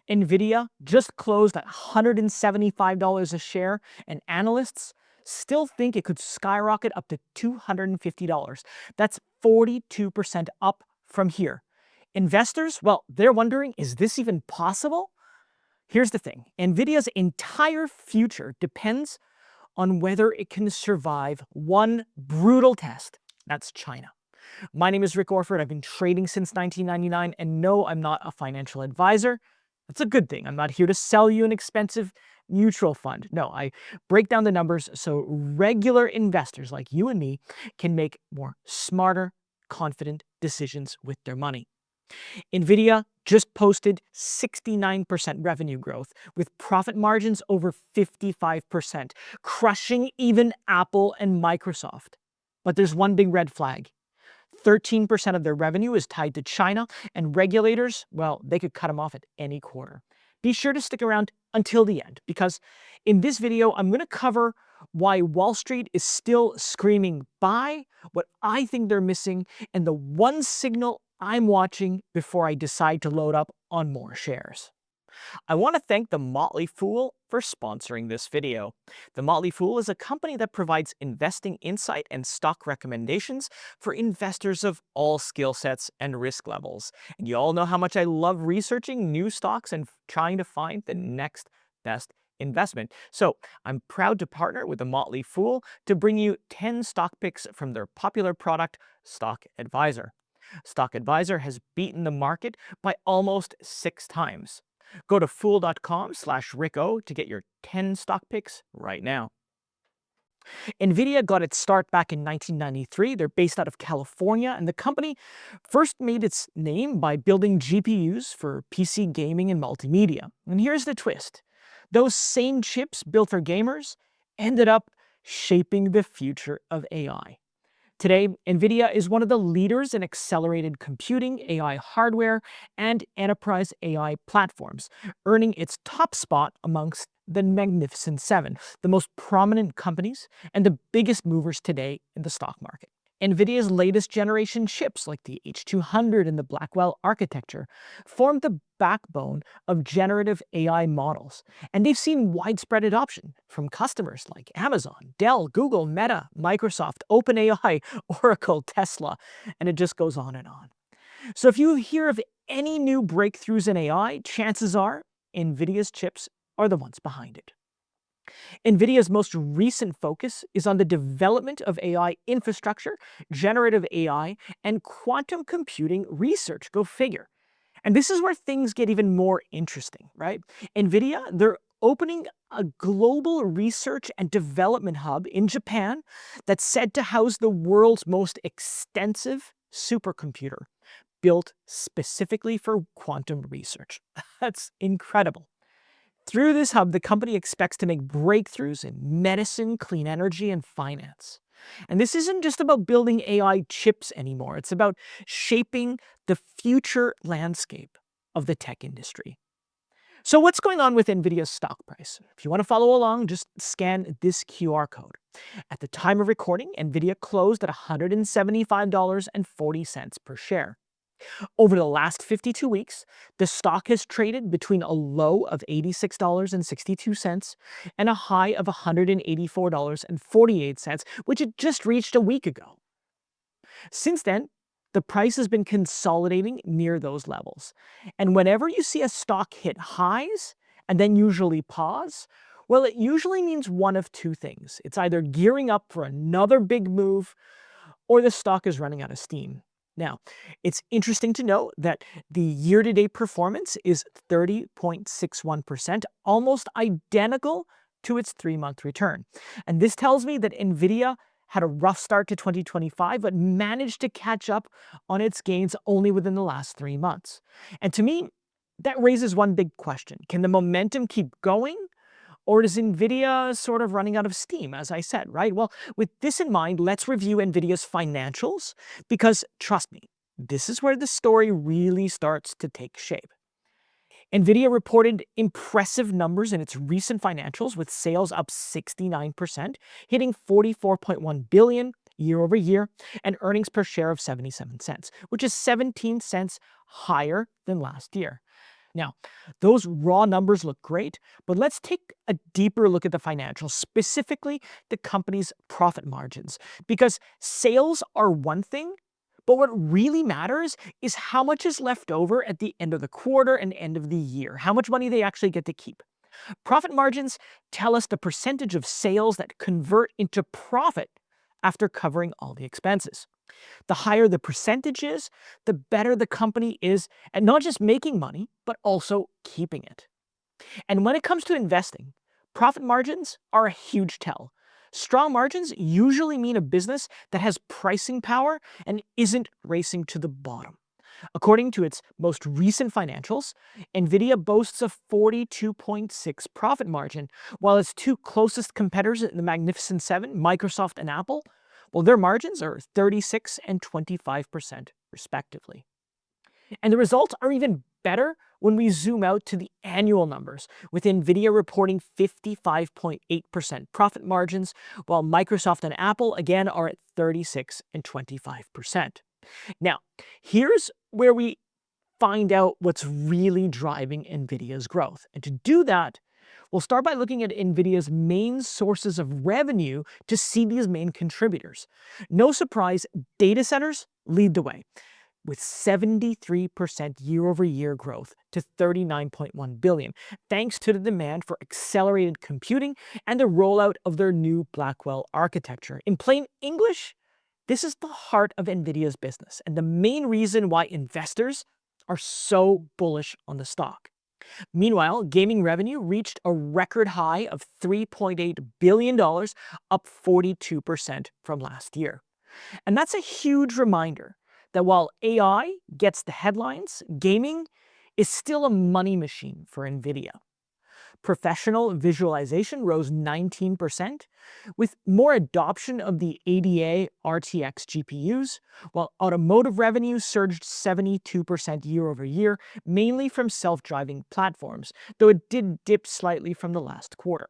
Nvidia just closed at $175 a share, and analysts still think it could skyrocket up to $250. That's 42% up from here. Investors, well, they're wondering, is this even possible? Here's the thing. Nvidia's entire future depends on whether it can survive one brutal test. That's China. My name is Rick Orford. I've been trading since 1999, and no, I'm not a financial advisor. That's a good thing. I'm not here to sell you an expensive mutual fund. No, I break down the numbers so regular investors like you and me can make more smarter, confident decisions with their money. Nvidia just posted 69% revenue growth with profit margins over 55%, crushing even Apple and Microsoft. But there's one big red flag. 13% of their revenue is tied to China, and regulators, well, they could cut them off at any quarter. Be sure to stick around until the end, because in this video, I'm going to cover why Wall Street is still screaming buy, what I think they're missing, and the one signal I'm watching before I decide to load up on more shares. I want to thank The Motley Fool for sponsoring this video. The Motley Fool is a company that provides investing insight and stock recommendations for investors of all skill sets and risk levels. And you all know how much I love researching new stocks and trying to find the next best investment. So I'm proud to partner with The Motley Fool to bring you 10 stock picks from their popular product, Stock Advisor. Stock Advisor has beaten the market by almost 6 times. Go to fool.com/ricko to get your 10 stock picks right now. Nvidia got its start back in 1993. They're based out of California, and the company first made its name by building GPUs for PC gaming and multimedia. And here's the twist. Those same chips built for gamers ended up shaping the future of AI. Today, Nvidia is one of the leaders in accelerated computing, AI hardware, and enterprise AI platforms, earning its top spot amongst the Magnificent Seven, the most prominent companies and the biggest movers today in the stock market. Nvidia's latest generation chips, like the H200 and the Blackwell architecture, form the backbone of generative AI models, and they've seen widespread adoption from customers like Amazon, Dell, Google, Meta, Microsoft, OpenAI, Oracle, Tesla, and it just goes on and on. So if you hear of any new breakthroughs in AI, chances are Nvidia's chips are the ones behind it. Nvidia's most recent focus is on the development of AI infrastructure, generative AI, and quantum computing research. Go figure. And this is where things get even more interesting, right? Nvidia, they're opening a global research and development hub in Japan that's said to house the world's most extensive supercomputer, built specifically for quantum research. That's incredible. Through this hub, the company expects to make breakthroughs in medicine, clean energy, and finance. And this isn't just about building AI chips anymore. It's about shaping the future landscape of the tech industry. So what's going on with Nvidia's stock price? If you want to follow along, just scan this QR code. At the time of recording, Nvidia closed at $175.40 per share. Over the last 52 weeks, the stock has traded between a low of $86.62 and a high of $184.48, which it just reached a week ago. Since then, the price has been consolidating near those levels. And whenever you see a stock hit highs and then usually pause, well, it usually means one of two things. It's either gearing up for another big move or the stock is running out of steam. Now, it's interesting to note that the year-to-date performance is 30.61%, almost identical to its 3-month return. And this tells me that Nvidia had a rough start to 2025, but managed to catch up on its gains only within the last 3 months. And to me, that raises one big question. Can the momentum keep going? Or is Nvidia sort of running out of steam, as I said, right? Well, with this in mind, let's review Nvidia's financials, because trust me, this is where the story really starts to take shape. Nvidia reported impressive numbers in its recent financials, with sales up 69%, hitting $44.1 billion year over year, and earnings per share of 77 cents, which is 17 cents higher than last year. Now, those raw numbers look great, but let's take a deeper look at the financials, specifically the company's profit margins, because sales are one thing, but what really matters is how much is left over at the end of the quarter and end of the year, how much money they actually get to keep. Profit margins tell us the percentage of sales that convert into profit after covering all the expenses. The higher the percentage is, the better the company is at not just making money, but also keeping it. And when it comes to investing, profit margins are a huge tell. Strong margins usually mean a business that has pricing power and isn't racing to the bottom. According to its most recent financials, Nvidia boasts a 42.6 profit margin, while its two closest competitors in the Magnificent Seven, Microsoft and Apple, well, their margins are 36 and 25% respectively. And the results are even better when we zoom out to the annual numbers, with Nvidia reporting 55.8% profit margins, while Microsoft and Apple again are at 36 and 25%. Now, here's where we find out what's really driving Nvidia's growth. And to do that, we'll start by looking at Nvidia's main sources of revenue to see these main contributors. No surprise, data centers lead the way, with 73% year-over-year growth to $39.1 billion, thanks to the demand for accelerated computing and the rollout of their new Blackwell architecture. In plain English, this is the heart of Nvidia's business and the main reason why investors are so bullish on the stock. Meanwhile, gaming revenue reached a record high of $3.8 billion, up 42% from last year. And that's a huge reminder that while AI gets the headlines, gaming is still a money machine for Nvidia. Professional visualization rose 19%, with more adoption of the ADA RTX GPUs, while automotive revenue surged 72% year over year, mainly from self-driving platforms, though it did dip slightly from the last quarter.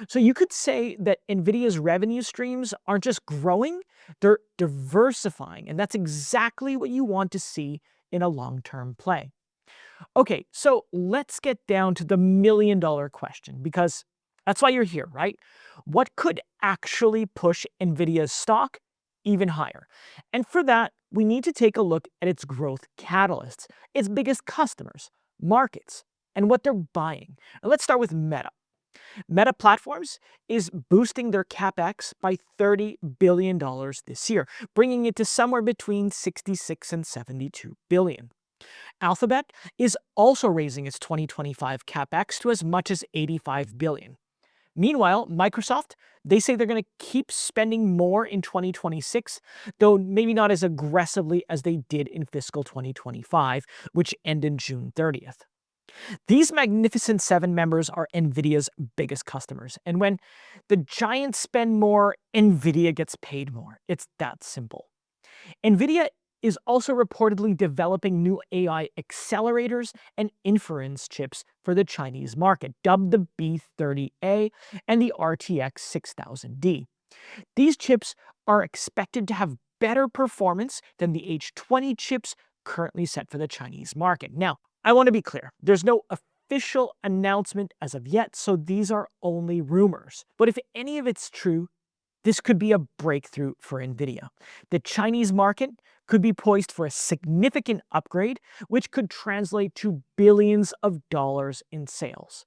So you could say that Nvidia's revenue streams aren't just growing, they're diversifying, and that's exactly what you want to see in a long-term play. Okay, so let's get down to the million-dollar question, because that's why you're here, right? What could actually push Nvidia's stock even higher? And for that, we need to take a look at its growth catalysts, its biggest customers, markets, and what they're buying. And let's start with Meta. Meta Platforms is boosting their CapEx by $30 billion this year, bringing it to somewhere between 66 and 72 billion. Alphabet is also raising its 2025 capex to as much as $85 billion. Meanwhile, Microsoft, they say they're going to keep spending more in 2026, though maybe not as aggressively as they did in fiscal 2025, which ended June 30th. These Magnificent Seven members are NVIDIA's biggest customers, and when the giants spend more, NVIDIA gets paid more. It's that simple. NVIDIA is also reportedly developing new AI accelerators and inference chips for the Chinese market, dubbed the B30A and the RTX 6000D. These chips are expected to have better performance than the H20 chips currently set for the Chinese market. Now, I want to be clear, there's no official announcement as of yet, so these are only rumors. But if any of it's true, this could be a breakthrough for Nvidia. The Chinese market could be poised for a significant upgrade, which could translate to billions of dollars in sales.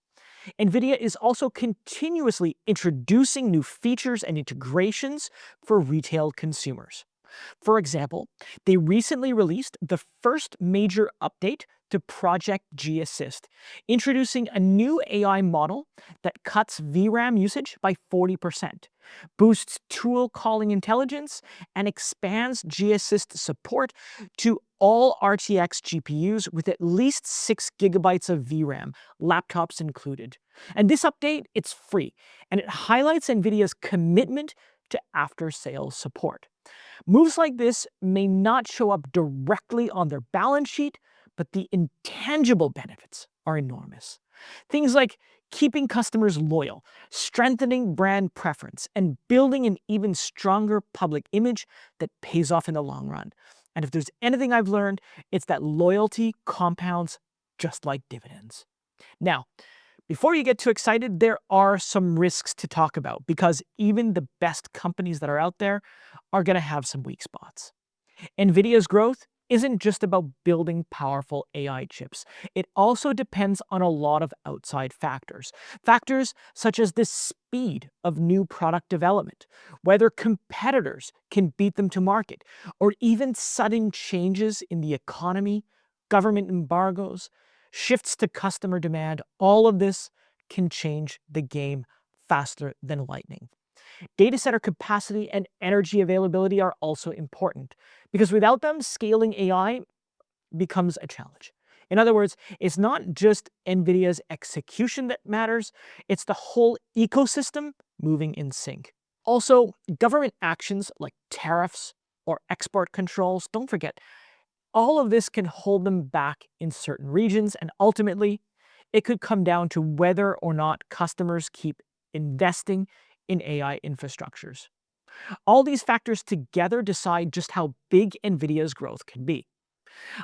Nvidia is also continuously introducing new features and integrations for retail consumers. For example, they recently released the first major update to Project G Assist, introducing a new AI model that cuts VRAM usage by 40%, boosts tool calling intelligence, and expands G Assist support to all RTX GPUs with at least 6 gigabytes of VRAM, laptops included. And this update, it's free, and it highlights NVIDIA's commitment to after-sales support. Moves like this may not show up directly on their balance sheet, but the intangible benefits are enormous. Things like keeping customers loyal, strengthening brand preference, and building an even stronger public image that pays off in the long run. And if there's anything I've learned, it's that loyalty compounds just like dividends. Now, before you get too excited, there are some risks to talk about because even the best companies that are out there are going to have some weak spots. NVIDIA's growth isn't just about building powerful AI chips. It also depends on a lot of outside factors. Factors such as the speed of new product development, whether competitors can beat them to market, or even sudden changes in the economy, government embargoes, shifts to customer demand. All of this can change the game faster than lightning. Data center capacity and energy availability are also important because without them, scaling AI becomes a challenge. In other words, it's not just NVIDIA's execution that matters, it's the whole ecosystem moving in sync. Also, government actions like tariffs or export controls, don't forget, all of this can hold them back in certain regions, and ultimately, it could come down to whether or not customers keep investing in AI infrastructures. All these factors together decide just how big NVIDIA's growth can be.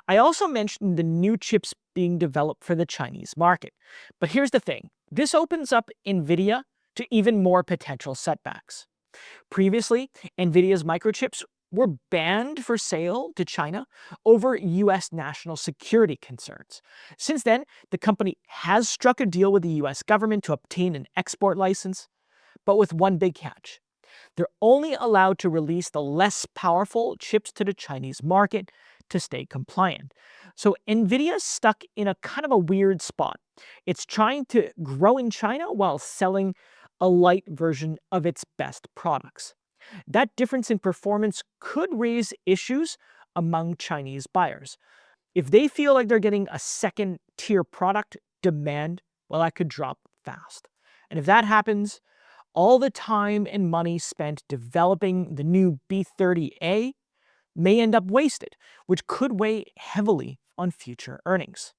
I also mentioned the new chips being developed for the Chinese market. But here's the thing, this opens up NVIDIA to even more potential setbacks. Previously, NVIDIA's microchips were banned for sale to China over US national security concerns. Since then, the company has struck a deal with the US government to obtain an export license, but with one big catch. They're only allowed to release the less powerful chips to the Chinese market to stay compliant. So NVIDIA's stuck in a kind of a weird spot. It's trying to grow in China while selling a light version of its best products. That difference in performance could raise issues among Chinese buyers. If they feel like they're getting a second-tier product, demand, well, that could drop fast. And if that happens, all the time and money spent developing the new B30A may end up wasted, which could weigh heavily on future earnings.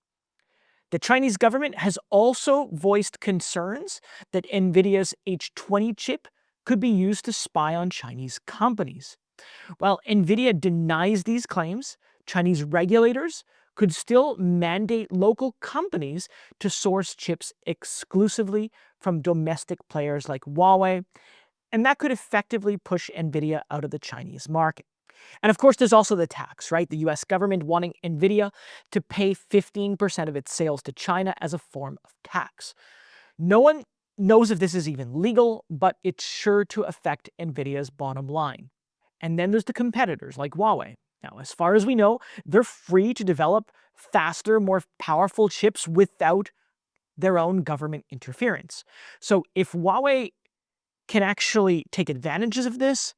The Chinese government has also voiced concerns that NVIDIA's H20 chip could be used to spy on Chinese companies. While NVIDIA denies these claims, Chinese regulators could still mandate local companies to source chips exclusively from domestic players like Huawei, and that could effectively push NVIDIA out of the Chinese market. And of course, there's also the tax, right? The US government wanting NVIDIA to pay 15% of its sales to China as a form of tax. No one knows if this is even legal, but it's sure to affect NVIDIA's bottom line. And then there's the competitors like Huawei. Now, as far as we know, they're free to develop faster, more powerful chips without their own government interference. So if Huawei can actually take advantages of this,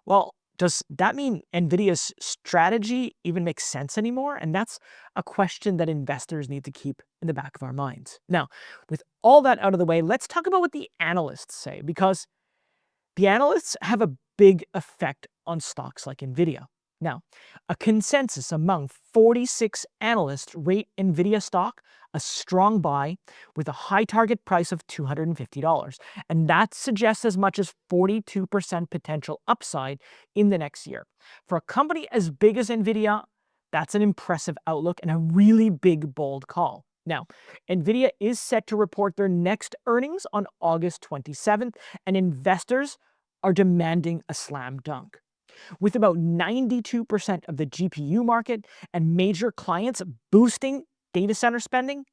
well, does that mean NVIDIA's strategy even makes sense anymore? And that's a question that investors need to keep in the back of our minds. Now, with all that out of the way, let's talk about what the analysts say, because the analysts have a big effect on stocks like NVIDIA. Now, a consensus among 46 analysts rate NVIDIA stock a strong buy with a high target price of $250, and that suggests as much as 42% potential upside in the next year. For a company as big as NVIDIA, that's an impressive outlook and a really big, bold call. Now, NVIDIA is set to report their next earnings on August 27th, and investors are demanding a slam dunk. With about 92% of the GPU market and major clients boosting data center spending,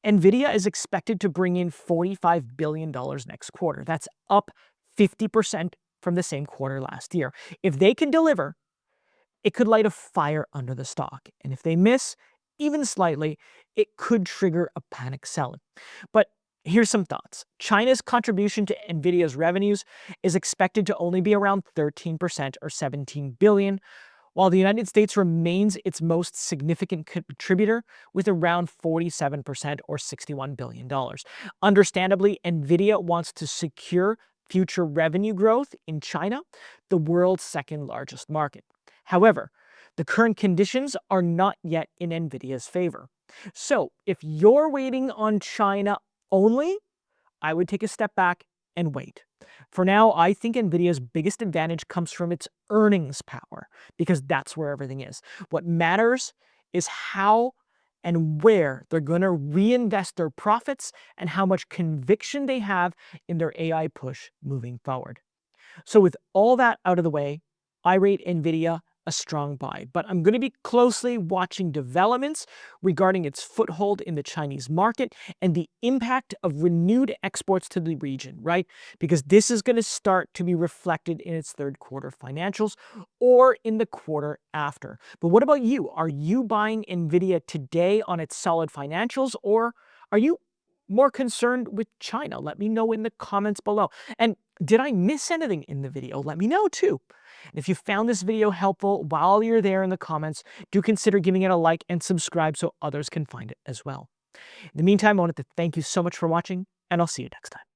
NVIDIA is expected to bring in $45 billion next quarter. That's up 50% from the same quarter last year. If they can deliver, it could light a fire under the stock. And if they miss, even slightly, it could trigger a panic selling. But here's some thoughts. China's contribution to NVIDIA's revenues is expected to only be around 13% or $17 billion, while the United States remains its most significant contributor with around 47% or $61 billion. Understandably, NVIDIA wants to secure future revenue growth in China, the world's second largest market. However, the current conditions are not yet in NVIDIA's favor. So if you're waiting on China only, I would take a step back and wait. For now, I think NVIDIA's biggest advantage comes from its earnings power, because that's where everything is. What matters is how and where they're going to reinvest their profits and how much conviction they have in their AI push moving forward. So with all that out of the way, I rate Nvidia a strong buy, but I'm going to be closely watching developments regarding its foothold in the Chinese market and the impact of renewed exports to the region, right? Because this is going to start to be reflected in its third quarter financials or in the quarter after. But what about you? Are you buying Nvidia today on its solid financials, or are you more concerned with China? Let me know in the comments below. And did I miss anything in the video? Let me know too. And if you found this video helpful while you're there in the comments, do consider giving it a like and subscribe so others can find it as well. In the meantime, I wanted to thank you so much for watching, and I'll see you next time.